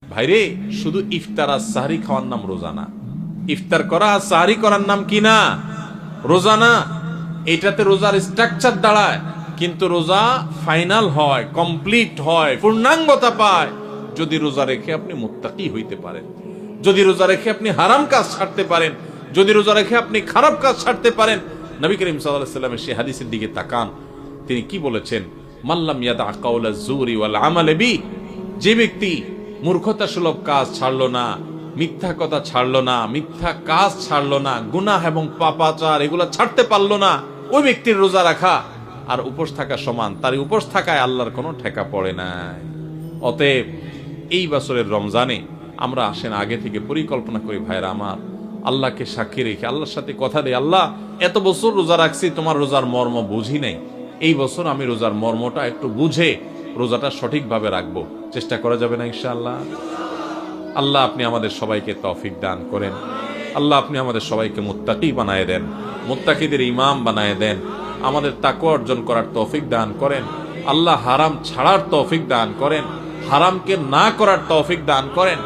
ভাইরে, শুধু ইফতার আর সাহরি খাওয়ার নাম রোজা না। ইফতার করা আর সাহরি করার নাম কি না? রোজা না। এটাতে রোজার স্ট্রাকচার দাঁড়ায়, কিন্তু রোজা ফাইনাল হয়, কমপ্লিট হয়, পূর্ণাঙ্গতা পায় যদি রোজা রেখে আপনি মুত্তাকি হইতে পারেন, যদি রোজা রেখে আপনি হারাম কাজ ছাড়তে পারেন, যদি রোজা রেখে আপনি খারাপ কাজ ছাড়তে পারেন। নবী করিম সাল্লাল্লাহু আলাইহি ওয়াসাল্লামের সেই হাদিসের দিকে তাকান, তিনি কি বলেছেন? মাল্লাম ইয়াদা কাওলা যুরি ওয়াল আমাল বি, যে ব্যক্তি মূর্খতা সুলভ কাজ ছাড়লো না, মিথ্যা কথা ছাড়লো না, মিথ্যা কাজ ছাড়লো না, গুনাহ এবং পাপাচার এগুলা ছাড়তে পারলো না, ওই ব্যক্তির রোজা রাখা আর উপোস থাকা সমান। তার উপোস থাকায় আল্লাহর কোনো ঠেকা পড়ে নাই। অতএব এই বছরের রমজানে আমরা আসেন আগে থেকে পরিকল্পনা করি, ভাইরা আমার, আল্লাহকে সাক্ষী রেখে আল্লাহর সাথে কথা দেই, আল্লাহ এত বছর রোজা রাখছি, তোমার রোজার মর্ম বুঝি নাই, এই বছর আমি রোজার মর্মটা একটু বুঝে রোজাটা সঠিকভাবে রাখবো। চেষ্টা করা যাবে না ইনশাআল্লাহ? আল্লাহ আপনি আমাদের সবাইকে তৌফিক দান করেন। আল্লাহ আপনি আমাদের সবাইকে মুত্তাকি বানায় দেন, মুত্তাকিদের ইমাম বানায় দেন, আমাদের তাকওয়া অর্জন করার তৌফিক দান করেন। আল্লাহ হারাম ছাড়ার তৌফিক দান করেন, হারামকে না করার তৌফিক দান করেন।